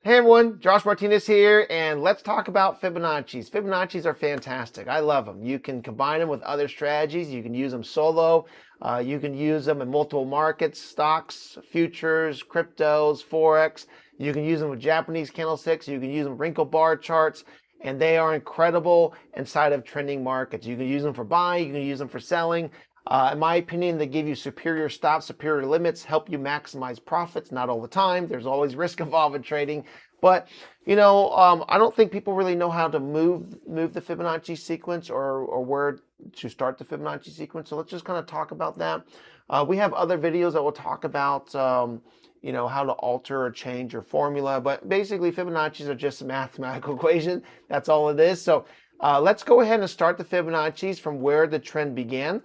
Hey everyone, Josh Martinez here, and let's talk about Fibonacci's. Fibonacci's are fantastic. I love them. You can combine them with other strategies. You can use them solo. You can use them in multiple markets, stocks, futures, cryptos, forex. You can use them with Japanese candlesticks. You can use them with wrinkle bar charts, and they are incredible inside of trending markets. You can use them for buying. You can use them for selling. In my opinion, they give you superior stops, superior limits, help you maximize profits. Not all the time. There's always risk involved in trading. But, I don't think people really know how to move the Fibonacci sequence or where to start the Fibonacci sequence. So let's just kind of talk about that. We have other videos that will talk about, how to alter or change your formula. But basically, Fibonacci's are just a mathematical equation. That's all it is. So let's go ahead and start the Fibonacci's from where the trend began.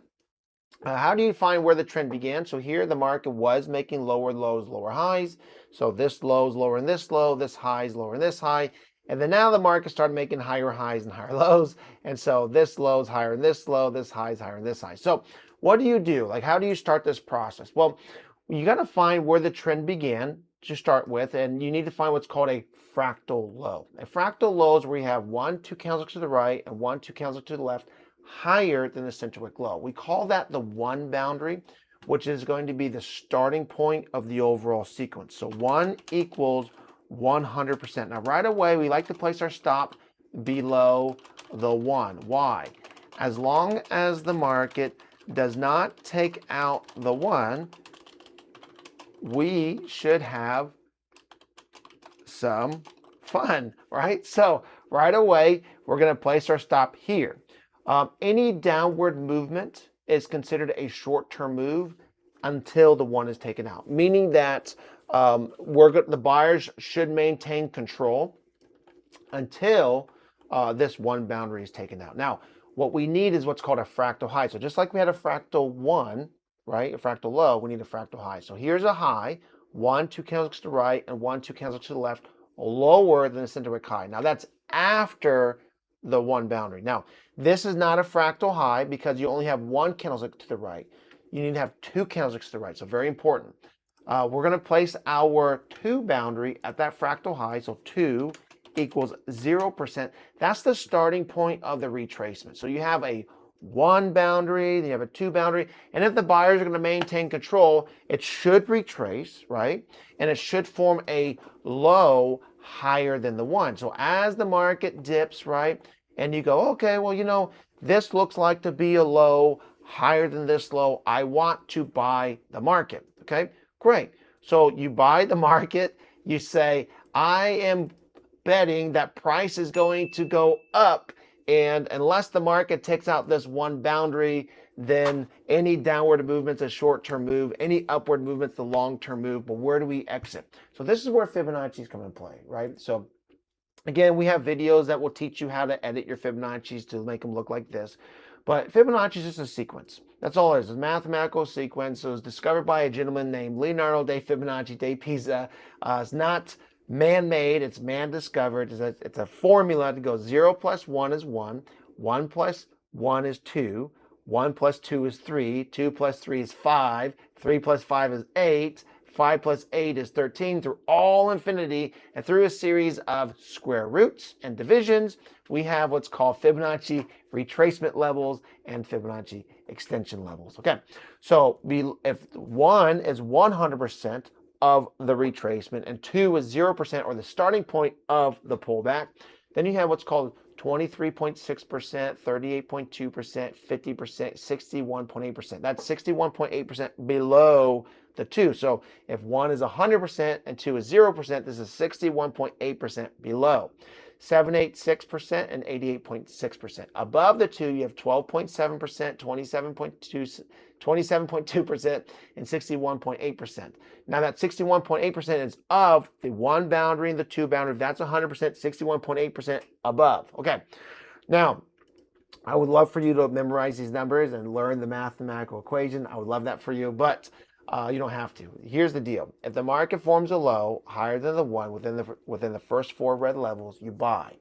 How do you find where the trend began? So here the market was making lower lows, lower highs. So this low is lower than this low, this high is lower than this high. And then now the market started making higher highs and higher lows. And so this low is higher than this low, this high is higher than this high. So what do you do? Like, how do you start this process? Well, you got to find where the trend began to start with, and you need to find what's called a fractal low. A fractal low is where you have 1, 2 candlesticks to the right and 1, 2 candlesticks to the left, higher than the center wick low. We call that the one boundary, which is going to be the starting point of the overall sequence. So 1 equals 100%. Now right away, we like to place our stop below the 1. Why? As long as the market does not take out the 1, we should have some fun, right? So right away, we're going to place our stop here. Any downward movement is considered a short-term move until the 1 is taken out, meaning that the buyers should maintain control until this 1 boundary is taken out. Now, what we need is what's called a fractal high. So just like we had a fractal 1, right, a fractal low, we need a fractal high. So here's a high, 1, 2 candlesticks to the right and 1, 2 candlesticks to the left, lower than the center wick high. Now that's after the 1 boundary. Now, this is not a fractal high because you only have 1 candlestick to the right. You need to have 2 candlesticks to the right, so very important. We're going to place our 2 boundary at that fractal high, so 2 equals 0%. That's the starting point of the retracement. So you have a 1 boundary, then you have a 2 boundary, and if the buyers are going to maintain control, it should retrace, right? And it should form a low higher than the 1. So as the market dips, right, and you go, okay, well, this looks like to be a low higher than this low. I want to buy the market. Okay, great. So you buy the market. You say, I am betting that price is going to go up. And unless the market takes out this 1 boundary, then any downward movement's a short-term move. Any upward movement's the long-term move. But where do we exit? So this is where Fibonacci's come into play, right? So again, we have videos that will teach you how to edit your Fibonacci's to make them look like this. But Fibonacci is just a sequence. That's all it is. It's a mathematical sequence. It was discovered by a gentleman named Leonardo da Fibonacci da Pisa. It's not man-made, it's man-discovered. It's a formula to go 0 plus 1 is 1, 1 plus 1 is 2, 1 plus 2 is 3, 2 plus 3 is 5, 3 plus 5 is 8, 5 plus 8 is 13, through all infinity, and through a series of square roots and divisions, we have what's called Fibonacci retracement levels and Fibonacci extension levels. Okay, so if 1 is 100%, of the retracement and 2 is 0% or the starting point of the pullback, then you have what's called 23.6%, 38.2%, 50%, 61.8%. That's 61.8% below the 2. So if 1 is 100% and 2 is 0%, this is 61.8% below. 7.86% and 88.6%. Above the 2, you have 12.7%, 27.2%, and 61.8%. Now that 61.8% is of the 1 boundary and the 2 boundary. That's 100%, 61.8% above. Okay. Now, I would love for you to memorize these numbers and learn the mathematical equation. I would love that for you, but you don't have to. Here's the deal. If the market forms a low higher than the 1 within the first 4 red levels, you buy.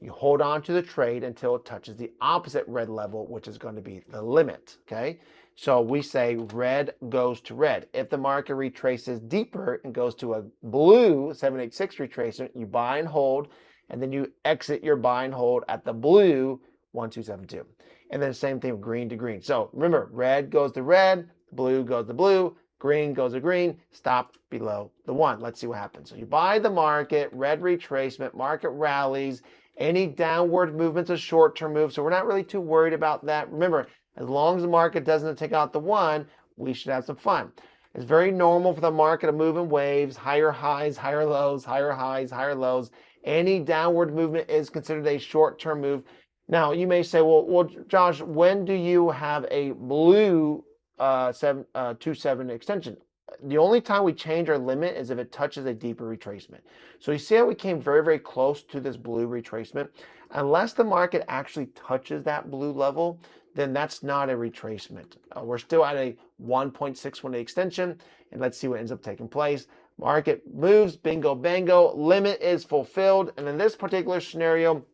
You hold on to the trade until it touches the opposite red level, which is going to be the limit. Okay. So we say red goes to red. If the market retraces deeper and goes to a blue 786 retracement, you buy and hold, and then you exit your buy and hold at the blue 1272. And then same thing with green to green. So remember, red goes to red, blue goes to blue, green goes to green, stop below the 1. Let's see what happens. So you buy the market, red retracement, market rallies, any downward movements a short-term move. So we're not really too worried about that. Remember, as long as the market doesn't take out the 1, we should have some fun. It's very normal for the market to move in waves, higher highs, higher lows, higher highs, higher lows. Any downward movement is considered a short-term move. Now, you may say, well, Josh, when do you have a blue 2-7 extension? The only time we change our limit is if it touches a deeper retracement. So you see how we came very, very close to this blue retracement? Unless the market actually touches that blue level, then that's not a retracement. We're still at a 1.618 extension, and let's see what ends up taking place. Market moves, bingo, bango, limit is fulfilled. And in this particular scenario,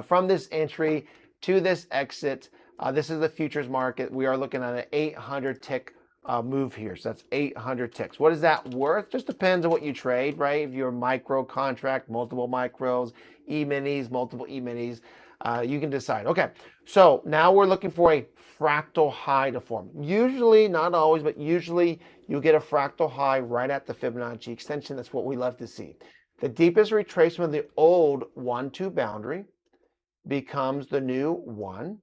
from this entry to this exit, this is the futures market. We are looking at an 800 tick move here. So that's 800 ticks. What is that worth? Just depends on what you trade, right? If you're a micro contract, multiple micros, E-minis, multiple E-minis, you can decide. Okay, so now we're looking for a fractal high to form. Usually, not always, but usually you get a fractal high right at the Fibonacci extension. That's what we love to see. The deepest retracement of the old 1-2 boundary becomes the new 1.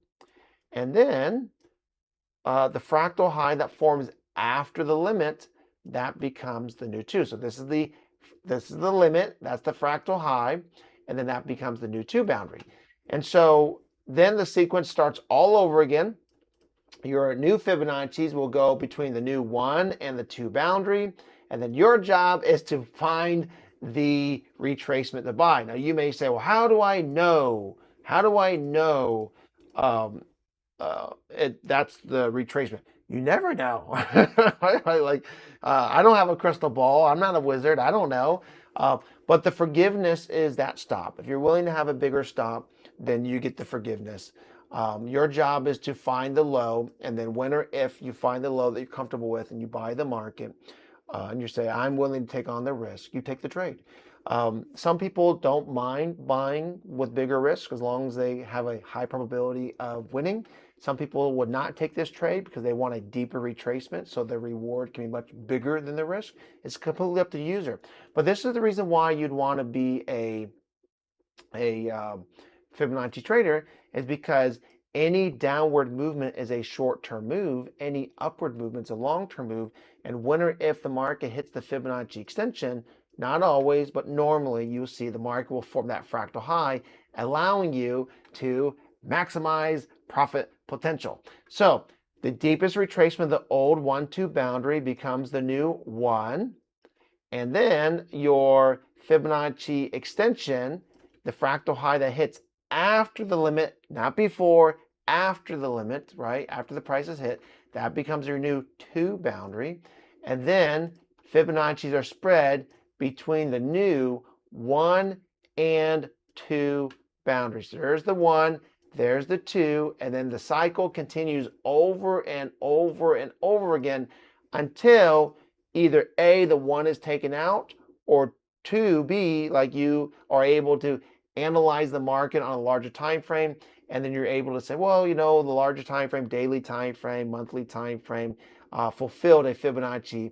And then the fractal high that forms after the limit, that becomes the new 2. So this is the limit, that's the fractal high, and then that becomes the new 2 boundary. And so then the sequence starts all over again. Your new Fibonacci's will go between the new 1 and the 2 boundary, and then your job is to find the retracement to buy. Now you may say, well, how do I know? How do I know that's the retracement? You never know. I don't have a crystal ball. I'm not a wizard. I don't know. But the forgiveness is that stop. If you're willing to have a bigger stop, then you get the forgiveness. Your job is to find the low, and then when or if you find the low that you're comfortable with and you buy the market, and you say, I'm willing to take on the risk, you take the trade. Some people don't mind buying with bigger risk as long as they have a high probability of winning. Some people would not take this trade because they want a deeper retracement, so the reward can be much bigger than the risk. It's completely up to the user. But this is the reason why you'd want to be a Fibonacci trader, is because any downward movement is a short-term move, any upward movement is a long-term move, and when or if the market hits the Fibonacci extension, not always, but normally you'll see the market will form that fractal high, allowing you to maximize profit potential. So the deepest retracement of the old 1-2 boundary becomes the new 1. And then your Fibonacci extension, the fractal high that hits after the limit, not before, after the limit, right? After the price is hit, that becomes your new 2 boundary. And then Fibonacci's are spread between the new 1 and 2 boundaries. So there's the 1, there's the 2, and then the cycle continues over and over and over again until either A, the 1 is taken out, or 2, B, like you are able to analyze the market on a larger time frame, and then you're able to say, well, you know, the larger time frame, daily time frame, monthly time frame, fulfilled a Fibonacci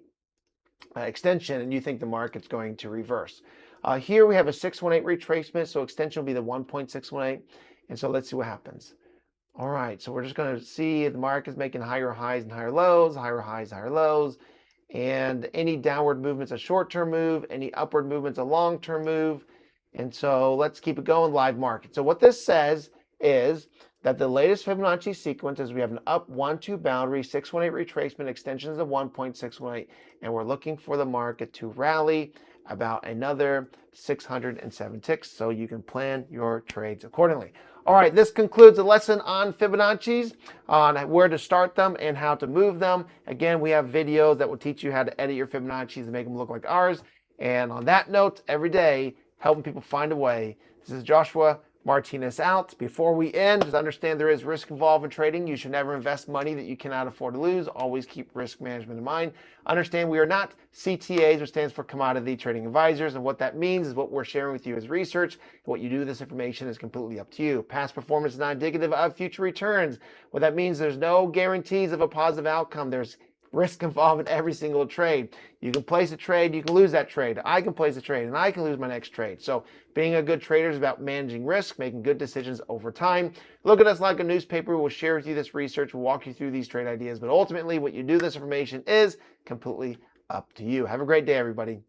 extension, and you think the market's going to reverse. Here we have a 618 retracement, so extension will be the 1.618, and so let's see what happens. All right, so we're just going to see the market's making higher highs and higher lows, higher highs, higher lows, and any downward movement's a short-term move, any upward movement's a long-term move, and so let's keep it going, live market. So what this says is that the latest Fibonacci sequence is we have an up 1-2 boundary, 618 retracement, extensions of 1.618, and we're looking for the market to rally about another 607 ticks, so you can plan your trades accordingly. All right, this concludes the lesson on Fibonacci's, on where to start them and how to move them. Again, we have videos that will teach you how to edit your Fibonacci's and make them look like ours. And on that note, every day, helping people find a way. This is Joshua Martinez out. Before we end, just understand there is risk involved in trading. You should never invest money that you cannot afford to lose. Always keep risk management in mind. Understand we are not CTAs, which stands for Commodity Trading Advisors, and what that means is what we're sharing with you as research. What you do with this information is completely up to you. Past performance is not indicative of future returns. What that means, there's no guarantees of a positive outcome. There's risk involved in every single trade. You can place a trade, you can lose that trade. I can place a trade, and I can lose my next trade. So being a good trader is about managing risk, making good decisions over time. Look at us like a newspaper. We'll share with you this research. We'll walk you through these trade ideas. But ultimately, what you do with this information is completely up to you. Have a great day, everybody.